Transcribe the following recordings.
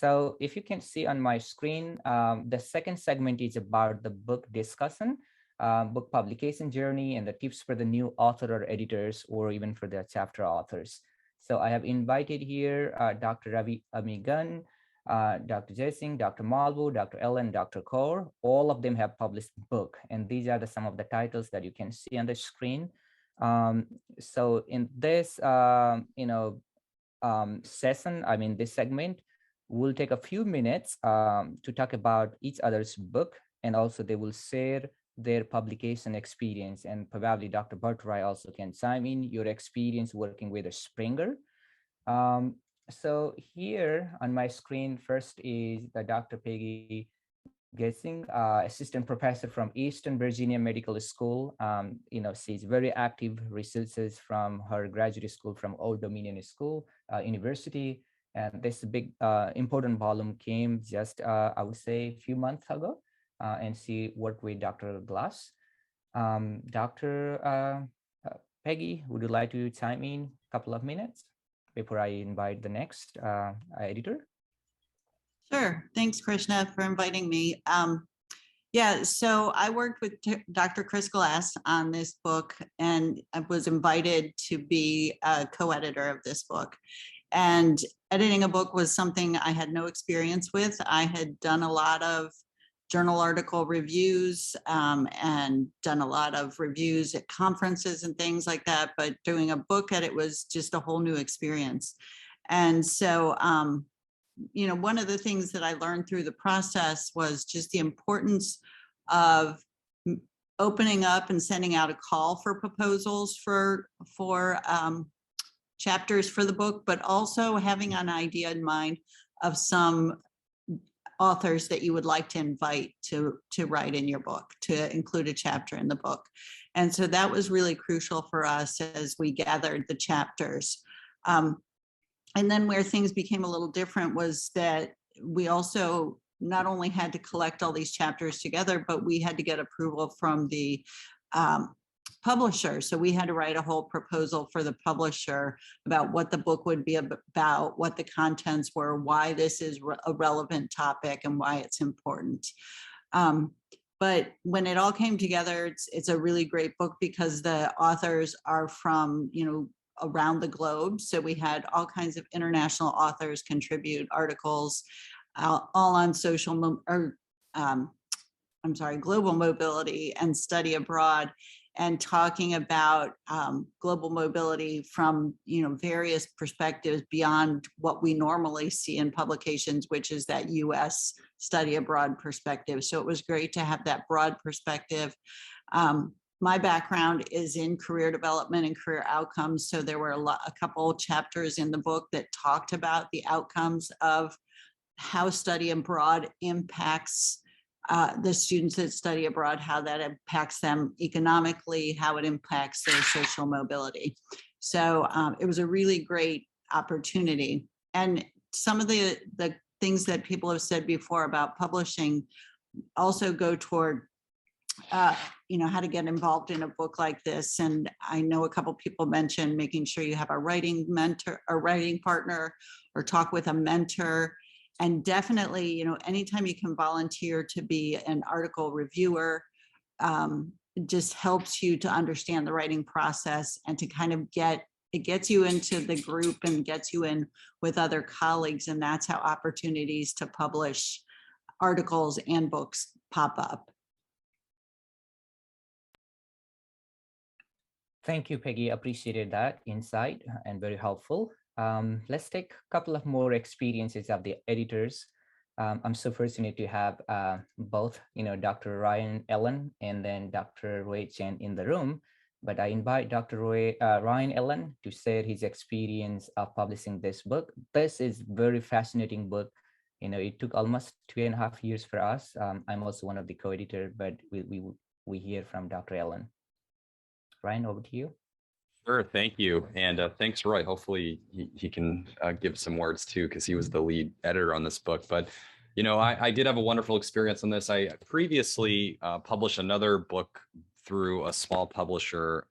So if you can see on my screen, the second segment is about the book discussion, book publication journey, and the tips for the new author or editors, or even for the chapter authors. So I have invited here Dr. Ravi Ammigan, Dr. Gesing, Dr. Malbu, Dr. Ellen, Dr. Kaur. All of them have published book, and these are some of the titles that you can see on the screen. So in this, session, this segment, we'll take a few minutes to talk about each other's book, and also they will share their publication experience, and probably Dr. Bhattarai also can chime in your experience working with a Springer. So here on my screen, first is the Dr. Peggy Gesing, assistant professor from Eastern Virginia Medical School. She's very active researchers from her graduate school from Old Dominion School University. And this big important volume came just, I would say, a few months ago. And she worked with Dr. Glass. Dr. Peggy, would you like to chime in a couple of minutes before I invite the next editor? Sure. Thanks, Krishna, for inviting me. Yeah, so I worked with Dr. Chris Glass on this book, and I was invited to be a co-editor of this book. And editing a book was something I had no experience with. I had done a lot of journal article reviews and done a lot of reviews at conferences and things like that, but doing a book edit was just a whole new experience. And so, one of the things that I learned through the process was just the importance of opening up and sending out a call for proposals for chapters for the book, but also having an idea in mind of some authors that you would like to invite to write in your book, to include a chapter in the book. And so that was really crucial for us as we gathered the chapters. And then where things became a little different was that we also not only had to collect all these chapters together, but we had to get approval from the publisher. So we had to write a whole proposal for the publisher about what the book would be about, what the contents were, why this is a relevant topic, and why it's important. But when it all came together, it's a really great book because the authors are from, around the globe. So we had all kinds of international authors contribute articles, all on global mobility and study abroad, and talking about global mobility from various perspectives beyond what we normally see in publications, which is that US study abroad perspective. So it was great to have that broad perspective. My background is in career development and career outcomes. So there were a couple chapters in the book that talked about the outcomes of how study abroad impacts the students that study abroad, how that impacts them economically, how it impacts their social mobility. So it was a really great opportunity. And some of the things that people have said before about publishing also go toward how to get involved in a book like this. And I know a couple people mentioned making sure you have a writing mentor, a writing partner, or talk with a mentor. And definitely, anytime you can volunteer to be an article reviewer, it just helps you to understand the writing process and to kind of it gets you into the group and gets you in with other colleagues. And that's how opportunities to publish articles and books pop up. Thank you, Peggy. Appreciated that insight and very helpful. Let's take a couple of more experiences of the editors. I'm so fortunate to have both, Dr. Ryan Ellen and then Dr. Roy Chen in the room. But I invite Dr. Ryan Ellen to share his experience of publishing this book. This is very fascinating book. It took almost 2.5 years for us. I'm also one of the co-editor, but we hear from Dr. Ellen. Ryan, over to you. Sure, thank you. And thanks, Roy. Hopefully he can give some words too, because he was the lead editor on this book. But, I did have a wonderful experience on this. I previously published another book through a small publisher.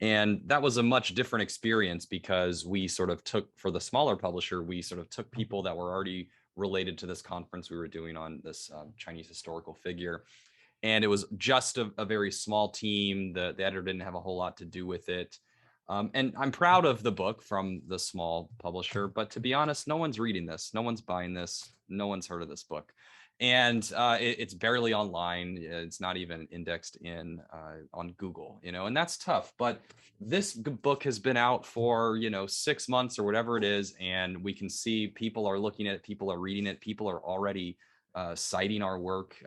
And that was a much different experience because we sort of took, for the smaller publisher, we sort of took people that were already related to this conference we were doing on this Chinese historical figure. And it was just a very small team. The editor didn't have a whole lot to do with it. And I'm proud of the book from the small publisher, but to be honest, no one's reading this. No one's buying this. No one's heard of this book. And it's barely online. It's not even indexed in on Google, and that's tough. But this book has been out for, 6 months or whatever it is. And we can see people are looking at it. People are reading it. People are already citing our work.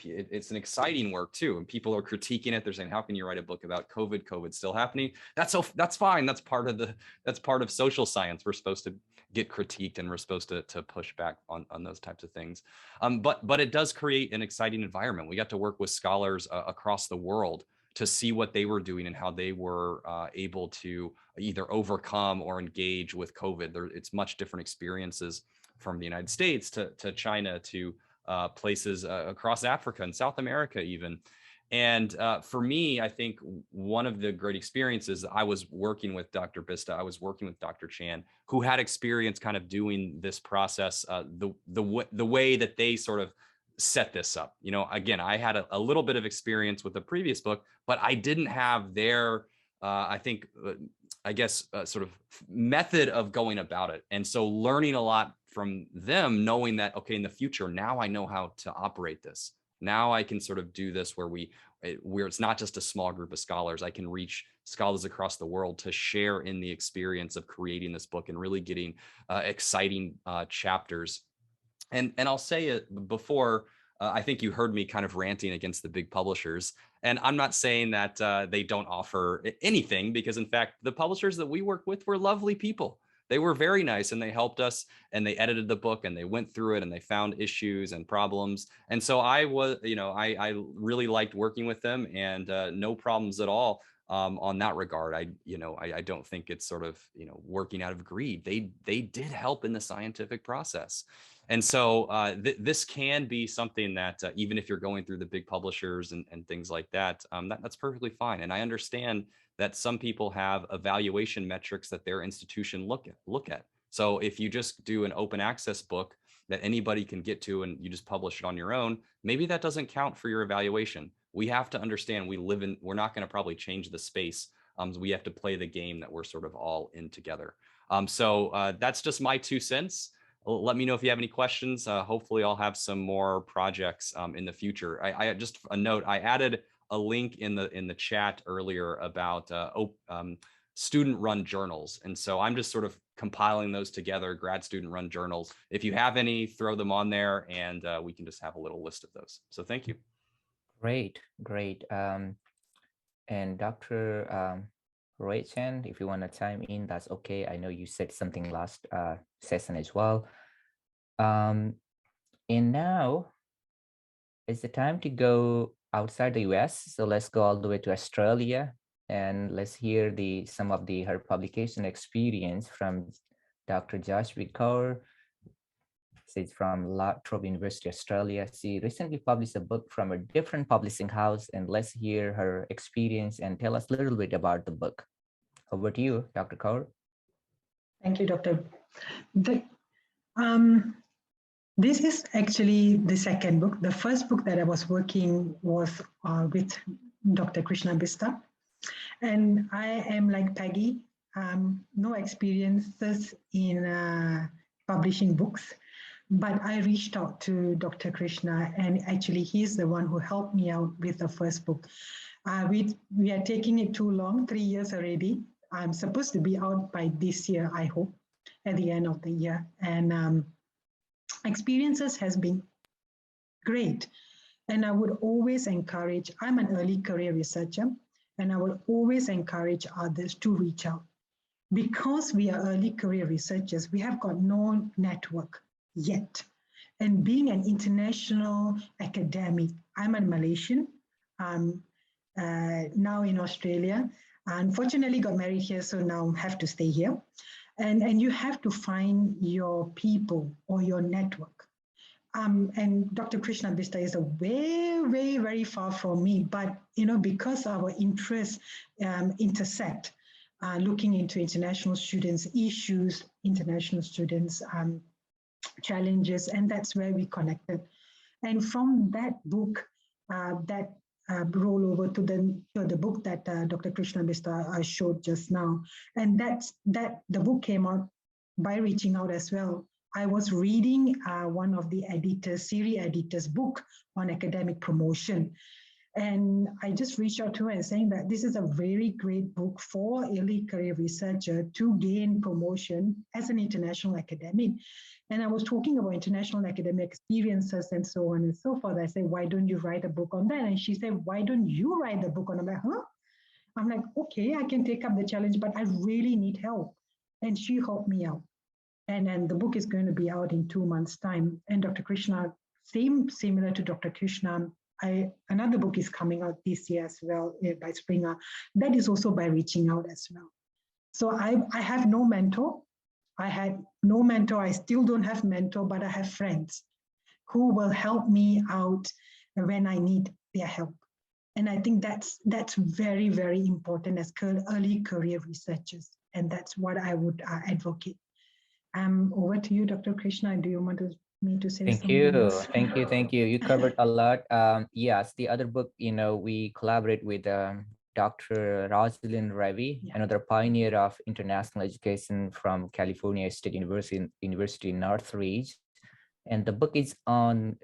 It's an exciting work too. And people are critiquing it. They're saying, how can you write a book about COVID? COVID's still happening. That's fine. That's part of social science. We're supposed to get critiqued and we're supposed to push back on those types of things. But it does create an exciting environment. We got to work with scholars across the world to see what they were doing and how they were able to either overcome or engage with COVID. It's much different experiences from the United States to China to places across Africa and South America even. And for me, I think one of the great experiences, I was working with Dr. Bista, I was working with Dr. Chan, who had experience kind of doing this process the way that they sort of set this up. Again, I had a little bit of experience with the previous book, but I didn't have their, sort of method of going about it. And so learning a lot from them, knowing that, okay, in the future, now I know how to operate this. Now I can sort of do this where it's not just a small group of scholars. I can reach scholars across the world to share in the experience of creating this book and really getting exciting chapters. And I'll say it before, I think you heard me kind of ranting against the big publishers. And I'm not saying that they don't offer anything, because in fact, the publishers that we work with were lovely people. They were very nice and they helped us and they edited the book and they went through it and they found issues and problems. And so I really liked working with them, and no problems at all on that regard. I don't think it's sort of, working out of greed. They did help in the scientific process. And so this can be something that even if you're going through the big publishers and things like that, that's perfectly fine. And I understand that some people have evaluation metrics that their institution look at. So if you just do an open access book that anybody can get to and you just publish it on your own, maybe that doesn't count for your evaluation. We have to understand we're not going to probably change the space. We have to play the game that we're sort of all in together. So that's just my 2 cents. Let me know if you have any questions. Hopefully I'll have some more projects in the future. I just a note, I added a link in the chat earlier about student run journals. And so I'm just sort of compiling those together, grad student run journals. If you have any, throw them on there and we can just have a little list of those. So thank you. Great. And Dr. Roy Chen, if you want to chime in, that's okay. I know you said something last session as well. And now it's the time to go outside the US. So let's go all the way to Australia and let's hear some of her publication experience from Dr. Joshua Kaur. She's from La Trobe University, Australia. She recently published a book from a different publishing house, and let's hear her experience and tell us a little bit about the book. Over to you, Dr. Kaur. Thank you, Dr. This is actually the second book. The first book that I was working was with Dr. Krishna Bista. And I am like Peggy, no experiences in publishing books, but I reached out to Dr. Krishna, and actually he's the one who helped me out with the first book. We are taking it too long, 3 years already. I'm supposed to be out by this year, I hope, at the end of the year. And experiences has been great. And I would always encourage, I'm an early career researcher, and I will always encourage others to reach out. Because we are early career researchers, we have got no network yet. And being an international academic, I'm a Malaysian, now in Australia. Unfortunately got married here, so now have to stay here. And you have to find your people or your network. And Dr. Krishna Bista is very, very far from me, but because our interests intersect, looking into international students' issues, international students' challenges, and that's where we connected. And from that book, that roll over to the book that Dr. Krishna Bista showed just now, and that the book came out by reaching out as well. I was reading one of the series editors' book on academic promotion. And I just reached out to her and saying that this is a very great book for early career researcher to gain promotion as an international academic. And I was talking about international academic experiences and so on and so forth. I said, why don't you write a book on that? And she said, why don't you write the book on that? I'm like, huh? I'm like, okay, I can take up the challenge, but I really need help. And she helped me out. And then the book is going to be out in 2 months' time. And Dr. Krishna, similar to Dr. Krishna, another book is coming out this year as well by Springer. That is also by reaching out as well. So I have no mentor. I had no mentor. I still don't have mentor, but I have friends who will help me out when I need their help. And I think that's very, very important as early career researchers. And that's what I would advocate. Over to you, Dr. Krishna. Do you want me to say something else? Thank you. You covered a lot. Yes, the other book, we collaborate with Dr. Rosalind Ravi, another pioneer of international education from California State University Northridge. And the book is on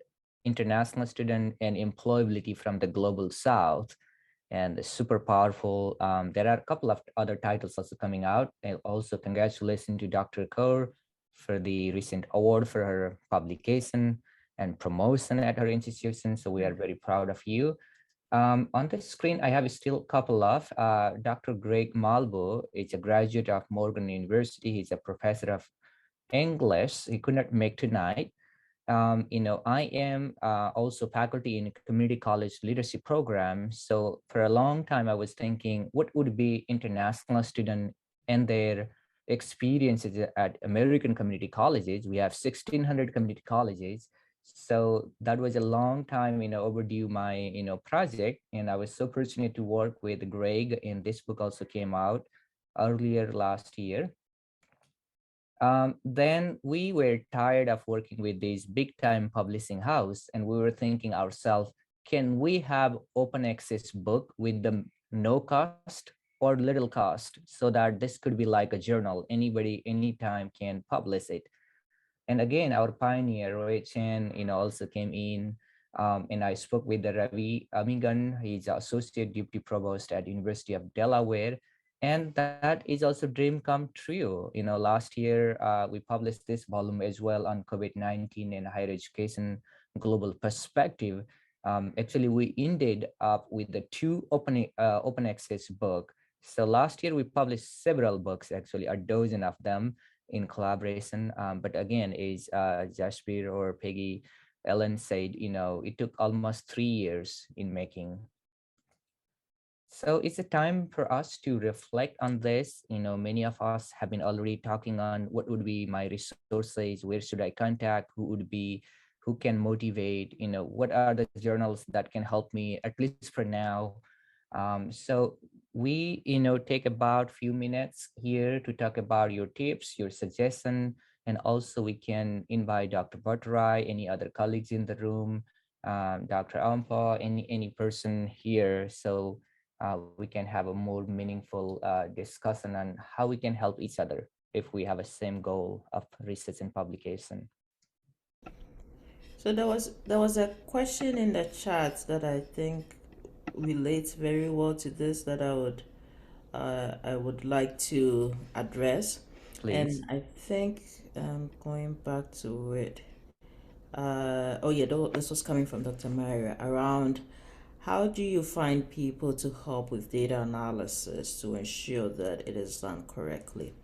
international student and employability from the global South, and super powerful. There are a couple of other titles also coming out. And also congratulations to Dr. Kaur for the recent award for her publication and promotion at her institution. So we are very proud of you. On the screen, I have still a couple of Dr. Greg Malvo is a graduate of Morgan University. He's a professor of English. He could not make tonight. I am also faculty in community college leadership program. So for a long time, I was thinking, what would be international student and their experiences at American community colleges? We have 1,600 community colleges. So that was a long time, overdue my, project. And I was so fortunate to work with Greg, and this book also came out earlier last year. Then we were tired of working with this big time publishing house, and we were thinking ourselves, can we have open access book with the no cost or little cost, so that this could be like a journal, anybody anytime can publish it. And again, our pioneer Roy Chen also came in, and I spoke with the Ravi Ammigan. He's associate deputy provost at University of Delaware. And that is also dream come true. Last year we published this volume as well on COVID-19 and higher education global perspective. Actually, we ended up with the 2 open access book. So last year we published several books, actually a dozen of them in collaboration. But again, as Jasper or Peggy Ellen said, it took almost 3 years in making. So it's a time for us to reflect on this. Many of us have been already talking on what would be my resources, where should I contact, who can motivate, what are the journals that can help me, at least for now. So we, take about few minutes here to talk about your tips, your suggestion, and also we can invite Dr. Bhattarai, any other colleagues in the room, Dr. Ampa, any person here. So we can have a more meaningful discussion on how we can help each other if we have a same goal of research and publication. So there was a question in the chat that I think relates very well to this that I would like to address. Please. And I think going back to it. This was coming from Dr. Maria around how do you find people to help with data analysis to ensure that it is done correctly?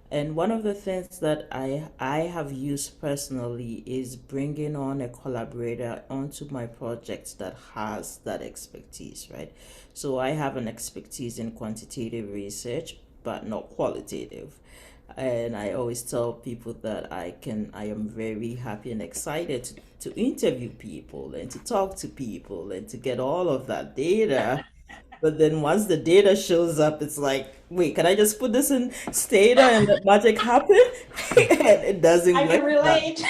And one of the things that I have used personally is bringing on a collaborator onto my project that has that expertise, right? So I have an expertise in quantitative research, but not qualitative. And I always tell people that I am very happy and excited to interview people and to talk to people and to get all of that data But then once the data shows up, it's like, wait, can I just put this in Stata and the magic happen? And it doesn't I work can that. relate.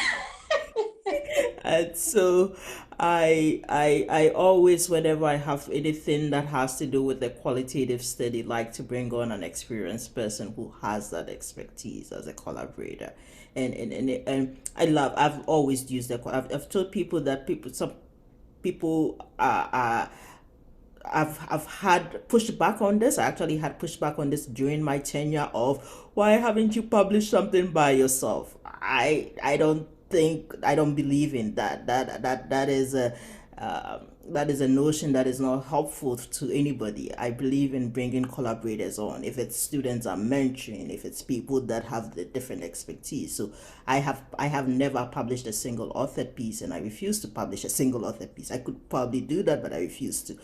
And so I always, whenever I have anything that has to do with the qualitative study, like to bring on an experienced person who has that expertise as a collaborator. And I've always used that. I've told people that some people I've had pushback on this. I actually had pushback on this during my tenure of why haven't you published something by yourself? I don't believe in that. That is a notion that is not helpful to anybody. I believe in bringing collaborators on. If it's students I'm mentoring, if it's people that have the different expertise. So I have never published a single authored piece, and I refuse to publish a single authored piece. I could probably do that, but I refuse to.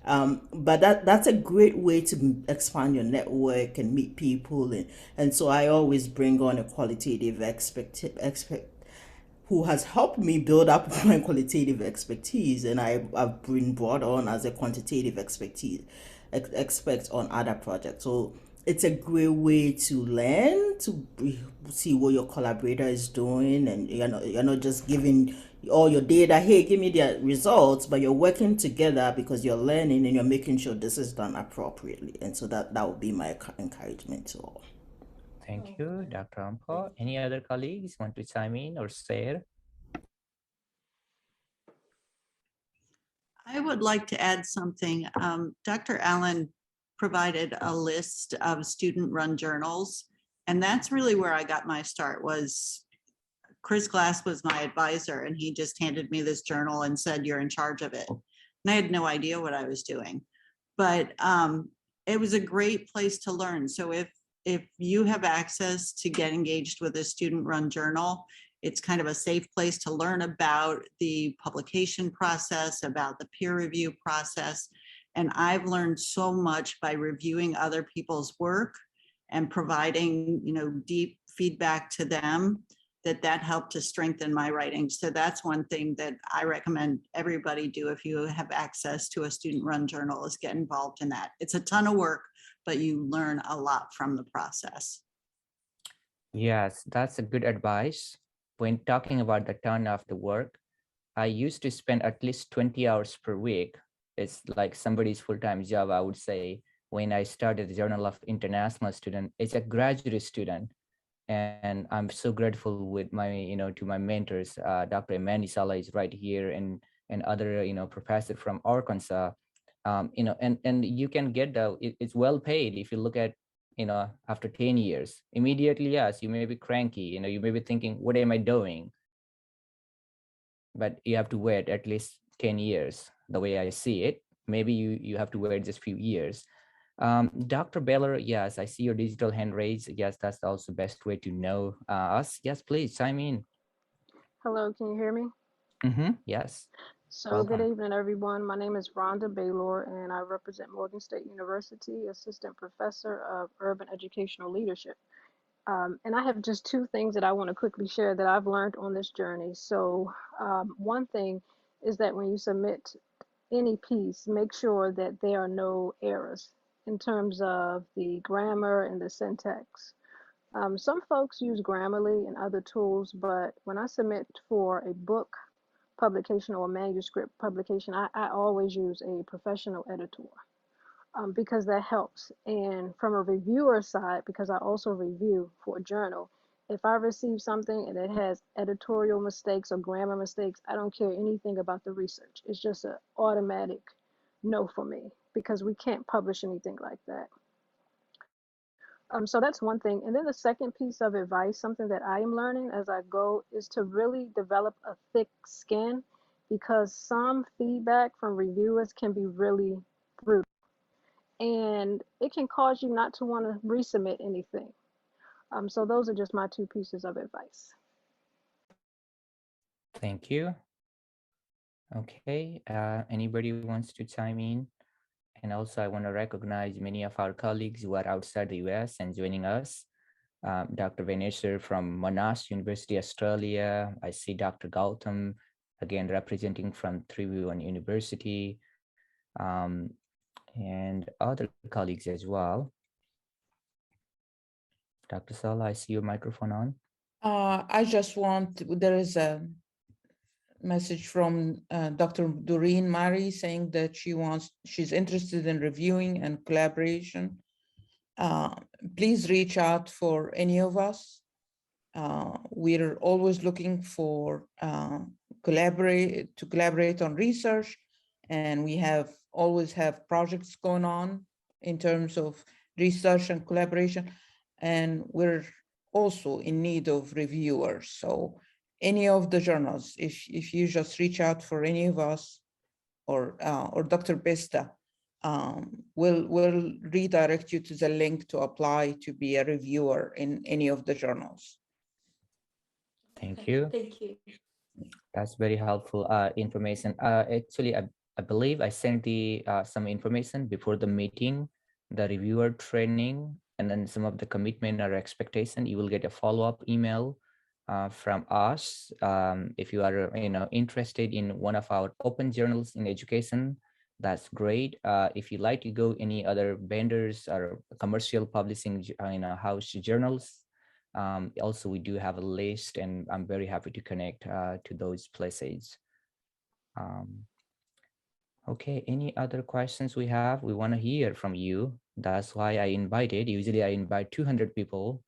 But that's a great way to expand your network and meet people, and so I always bring on a qualitative expert who has helped me build up my qualitative expertise, and I've been brought on as a quantitative expert on other projects. So it's a great way to learn, to see what your collaborator is doing, and you're not just giving all your data, hey, give me the results, but you're working together because you're learning and you're making sure this is done appropriately. And so that would be my encouragement to all. Thank you, Dr. Ampo. Any other colleagues want to chime in or share? I would like to add something. Dr. Allen provided a list of student-run journals, and that's really where I got my start. Was Chris Glass was my advisor, and he just handed me this journal and said, "You're in charge of it." And I had no idea what I was doing, but it was a great place to learn. So if you have access to get engaged with a student-run journal, it's kind of a safe place to learn about the publication process, about the peer review process. And I've learned so much by reviewing other people's work and providing, deep feedback to them, that helped to strengthen my writing. So that's one thing that I recommend everybody do if you have access to a student-run journal, is get involved in that. It's a ton of work, but you learn a lot from the process. Yes, that's a good advice. When talking about the ton of the work, I used to spend at least 20 hours per week. It's like somebody's full-time job, I would say. When I started the Journal of International Student, it's a graduate student. And I'm so grateful with my, to my mentors. Dr. Emmanuel Sala is right here, and other, professor from Arkansas. And you can get it's well paid if you look at, after 10 years. Immediately, yes, you may be cranky, you may be thinking, what am I doing? But you have to wait at least 10 years, the way I see it. Maybe you have to wait just a few years. Dr. Baylor, yes, I see your digital hand raised. Yes, that's also the best way to know us. Yes, please chime in. Hello, can you hear me? Yes. So, good Welcome. evening, everyone. My name is Drhonda Baylor, and I represent Morgan State University, Assistant Professor of Urban Educational Leadership. And I have just two things that I want to quickly share that I've learned on this journey. So, one thing is that when you submit any piece, make sure that there are no errors in terms of the grammar and the syntax. Some folks use Grammarly and other tools, but when I submit for a book publication or a manuscript publication, I always use a professional editor because that helps. And from a reviewer side, because I also review for a journal, if I receive something and it has editorial mistakes or grammar mistakes, I don't care anything about the research. It's just an automatic no for me because we can't publish anything like that. So that's one thing. And then the second piece of advice, something that I am learning as I go, is to really develop a thick skin, because some feedback from reviewers can be really brutal. And it can cause you not to want to resubmit anything. So those are just my two pieces of advice. Thank you. Okay. Anybody wants to chime in? And also, I want to recognize many of our colleagues who are outside the US and joining us. Dr. Vanesher from Monash University, Australia. I see Dr. Gautam, again, representing from 3v1 University. and other colleagues as well. Dr. Sala, I see your microphone on. I just want, there is a message from Dr. Doreen Murray saying that she's interested in reviewing and collaboration. Please reach out for any of us. We're always looking for collaborate on research, and we always have projects going on in terms of research and collaboration, and we're also in need of reviewers. So any of the journals, if you just reach out for any of us or Dr. Bista, we'll redirect you to the link to apply to be a reviewer in any of the journals. Thank you. Thank you. That's very helpful information. Actually, I believe I sent the some information before the meeting, the reviewer training, and then some of the commitment or expectation. You will get a follow-up email from us if you are interested in one of our open journals in education. That's great. If you like to go any other vendors or commercial publishing house journals, also we do have a list, and I'm very happy to connect to those places. Okay, any other questions we have? We want to hear from you. That's why I invited. Usually I invite 200 people,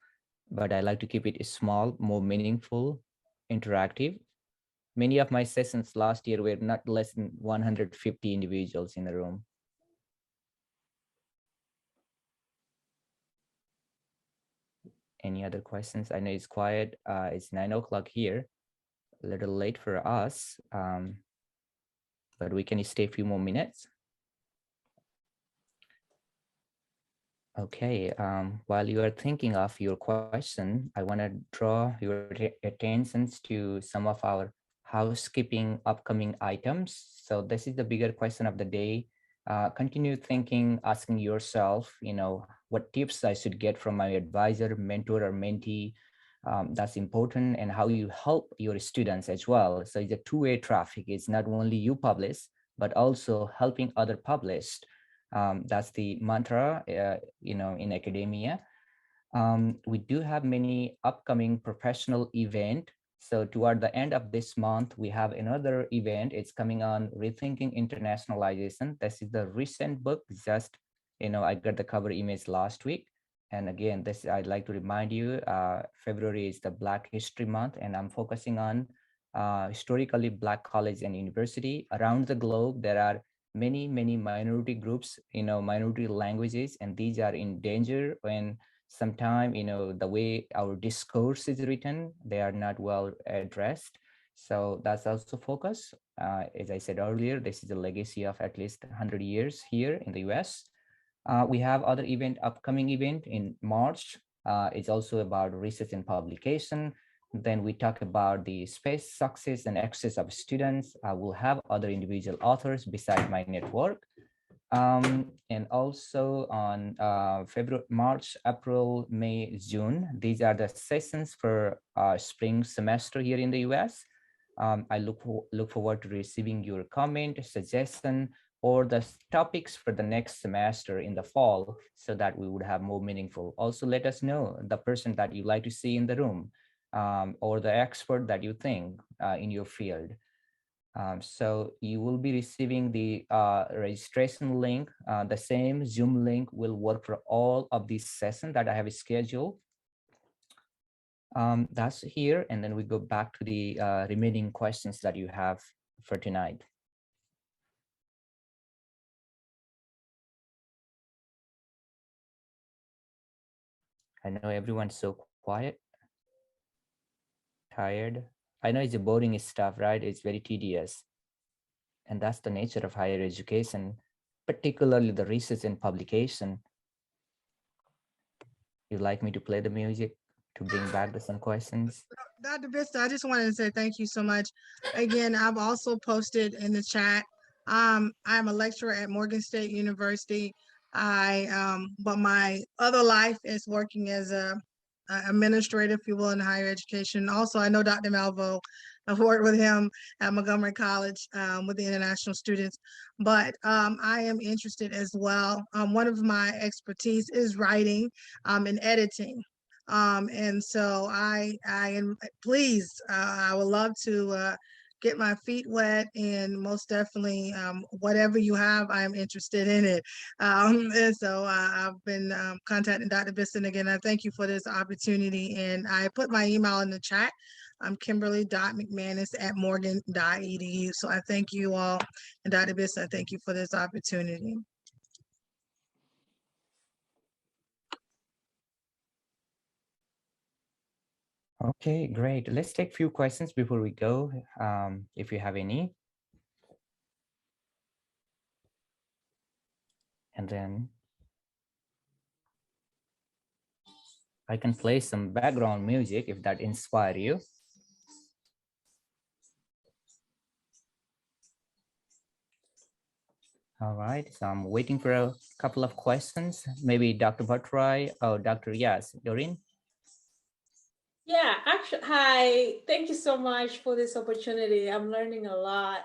but I like to keep it small, more meaningful, interactive. Many of my sessions last year were not less than 150 individuals in the room. Any other questions? I know it's quiet. It's 9 o'clock here, a little late for us, but we can stay a few more minutes. Okay, while you are thinking of your question, I want to draw your attention to some of our housekeeping upcoming items. So this is the bigger question of the day. Continue thinking, asking yourself, what tips I should get from my advisor, mentor, or mentee. That's important, and how you help your students as well. So it's a two-way traffic. It's not only you publish, but also helping other published. That's the mantra, in academia. We do have many upcoming professional event. So toward the end of this month, we have another event. It's coming on Rethinking Internationalization. This is the recent book. Just, I got the cover image last week. And again, I'd like to remind you, February is the Black History Month, and I'm focusing on historically Black college and university around the globe. There are many minority groups, minority languages, and these are in danger when sometime, the way our discourse is written, they are not well addressed. So that's also focus. As I said earlier, this is a legacy of at least 100 years here in the US. We have other upcoming event in March. It's also about research and publication. Then we talk about the space, success, and access of students. We'll have other individual authors beside my network. And also on February, March, April, May, June, these are the sessions for spring semester here in the US. I look forward to receiving your comment, suggestion, or the topics for the next semester in the fall, so that we would have more meaningful. Also, let us know the person that you like to see in the room, or the expert that you think in your field. So you will be receiving the registration link. The same Zoom link will work for all of these sessions that I have scheduled. That's here, and then we go back to the remaining questions that you have for tonight. I know everyone's so quiet, tired. I know it's a boring stuff, right? It's very tedious. And that's the nature of higher education, particularly the research and publication. You'd like me to play the music to bring back some questions? Dr. Bista, I just wanted to say thank you so much. Again, I've also posted in the chat. I'm a lecturer at Morgan State University. But my other life is working as a administrator, if you will, in higher education. Also, I know Dr. Malvo I've worked with him at Montgomery College with the international students, but I am interested as well. One of my expertise is writing and editing. And so I am pleased. I would love to get my feet wet, and most definitely whatever you have, I'm interested in it. And so I've been contacting Dr. Bista again. I thank you for this opportunity, and I put my email in the chat. I'm Kimberly.McManus@morgan.edu. So I thank you all, and Dr. Bista, I thank you for this opportunity. Okay, great. Let's take a few questions before we go, if you have any. And then I can play some background music if that inspires you. All right, so I'm waiting for a couple of questions. Maybe Dr. Bhattarai or Dr. Yas. Doreen? Yeah, actually, hi. Thank you so much for this opportunity. I'm learning a lot.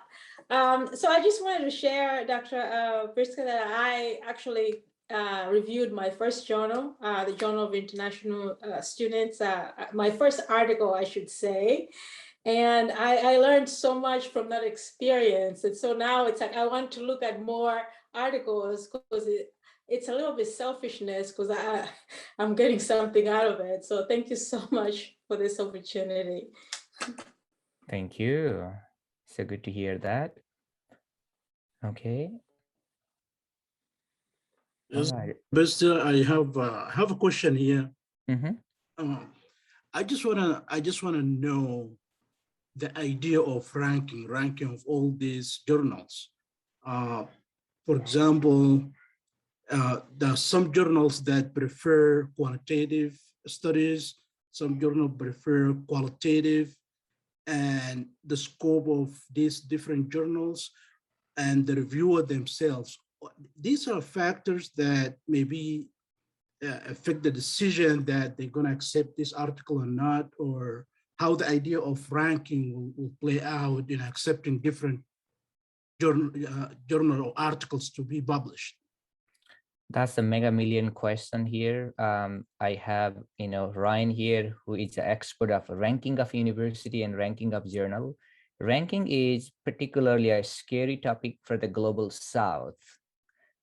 So I just wanted to share, Dr. Bista, that I actually reviewed my first journal, the Journal of International Students, my first article, I should say. And I learned so much from that experience. And so now it's like I want to look at more articles because it's a little bit selfishness because I'm getting something out of it. So thank you so much for this opportunity. Thank you. So good to hear that. Okay. Yes, All right. Bista, I have a question here. Mm-hmm. I just wanna know the idea of ranking of all these journals. For example, there are some journals that prefer quantitative studies, some journals prefer qualitative, and the scope of these different journals and the reviewer themselves. These are factors that maybe affect the decision that they're going to accept this article or not, or how the idea of ranking will play out in accepting different journal or articles to be published. That's a mega million question here. I have, Ryan here, who is an expert of ranking of university and ranking of journal. Ranking is particularly a scary topic for the global South.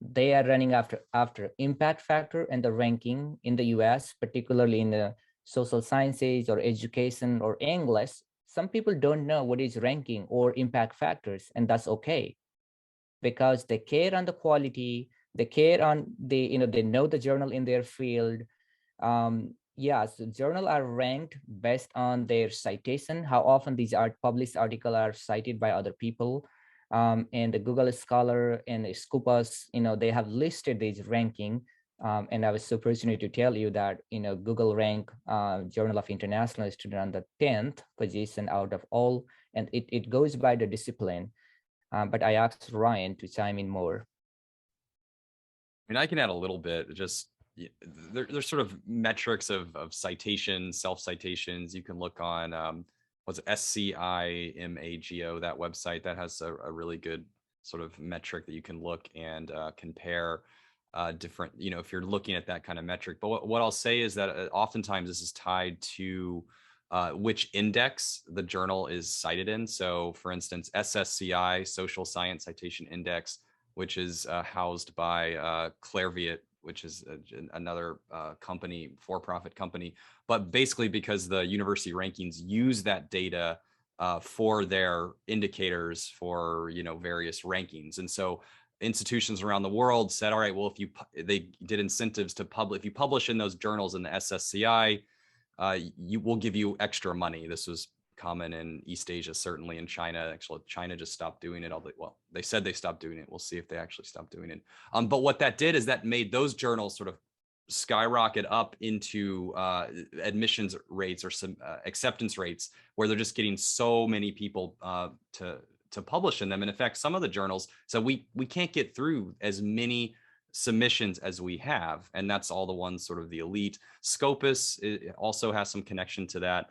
They are running after impact factor and the ranking in the US, particularly in the social sciences or education or English. Some people don't know what is ranking or impact factors, and that's okay, because they care on the quality, they care on they know the journal in their field. Yes, the journal are ranked based on their citation, how often these published articles are cited by other people. And the Google Scholar and Scopus, they have listed these ranking. And I was so fortunate to tell you that, Google rank Journal of International Student on the 10th position out of all, and it goes by the discipline. But I asked Ryan to chime in more. I mean, I can add a little bit. Just there's sort of metrics of citations, self-citations. You can look on what's it, SCIMAGO, that website that has a really good sort of metric that you can look and compare different, if you're looking at that kind of metric. But what I'll say is that oftentimes this is tied to which index the journal is cited in. So for instance, SSCI, Social Science Citation Index, which is housed by Clairviate, which is another company, for-profit company. But basically because the university rankings use that data for their indicators for, various rankings. And so institutions around the world said, all right, well, they did incentives to publish, if you publish in those journals in the SSCI, will give you extra money. This was common in East Asia, certainly in China. Actually, China just stopped doing it. Well, they said they stopped doing it. We'll see if they actually stopped doing it. But what that did is that made those journals sort of skyrocket up into admissions rates or some acceptance rates, where they're just getting so many people to publish in them. And in fact, some of the journals, so we can't get through as many submissions as we have, and that's all the ones sort of the elite. Scopus also has some connection to that.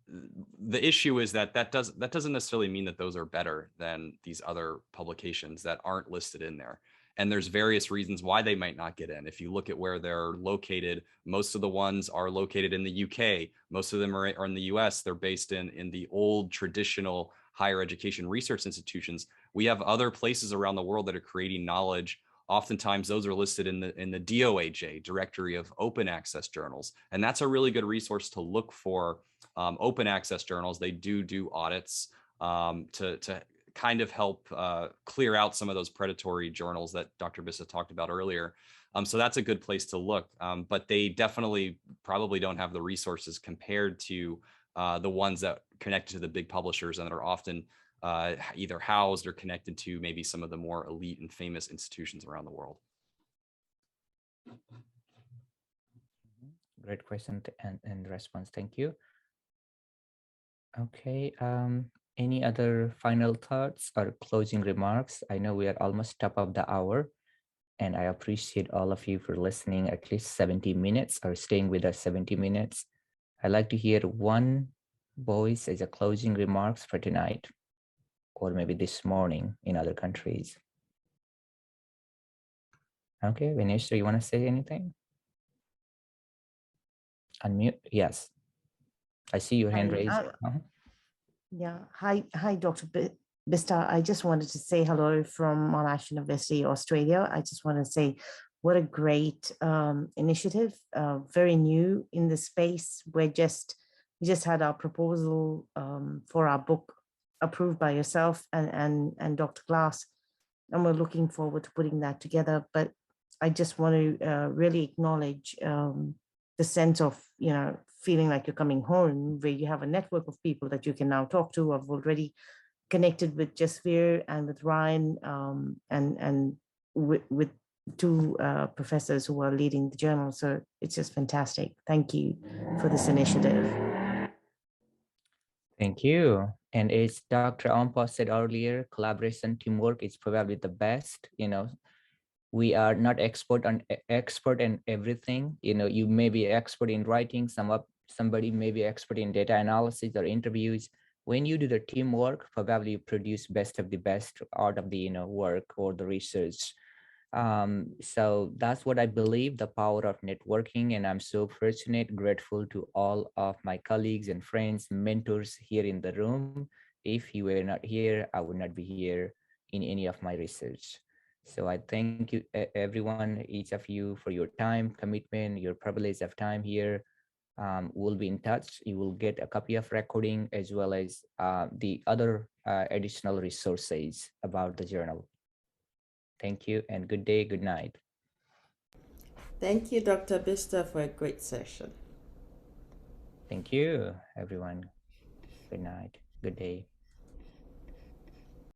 the issue is that doesn't necessarily mean that those are better than these other publications that aren't listed in there. And there's various reasons why they might not get in. If you look at where they're located, most of the ones are located in the UK. Most of them are in the US. They're based in the old traditional higher education research institutions. We have other places around the world that are creating knowledge. Oftentimes those are listed in the DOAJ, Directory of Open Access Journals. And that's a really good resource to look for open access journals. They do audits to kind of help clear out some of those predatory journals that Dr. Bista talked about earlier. So that's a good place to look, but they definitely probably don't have the resources compared to the ones that connected to the big publishers and that are often either housed or connected to maybe some of the more elite and famous institutions around the world. Great question and response. Thank you. Okay. Any other final thoughts or closing remarks? I know we are almost top of the hour, and I appreciate all of you for listening at least 70 minutes or staying with us 70 minutes. I'd like to hear one voice as a closing remarks for tonight, or maybe this morning in other countries. Okay, Vanessa, you want to say anything? Unmute. Yes. I see your hand raised. Yeah. Hi, Dr. Bista. I just wanted to say hello from Monash University, Australia. I just want to say what a great initiative, very new in the space. We just had our proposal for our book approved by yourself and Dr. Glass, and we're looking forward to putting that together. But I just want to really acknowledge the sense of, feeling like you're coming home, where you have a network of people that you can now talk to. I've already connected with Jasveer and with Ryan and with two professors who are leading the journal. So it's just fantastic. Thank you for this initiative. Thank you. And as Dr. Ampa said earlier, collaboration, teamwork is probably the best. We are not expert in everything. You may be expert in writing, somebody may be expert in data analysis or interviews. When you do the teamwork, probably you produce best of the best out of the work or the research. So that's what I believe, the power of networking. And I'm so fortunate, grateful to all of my colleagues and friends, mentors here in the room. If you were not here, I would not be here in any of my research. So I thank you, everyone, each of you, for your time, commitment, your privilege of time here. We'll be in touch. You will get a copy of recording as well as the other additional resources about the journal. Thank you and good day, good night. Thank you, Dr. Bista, for a great session. Thank you, everyone. Good night, good day.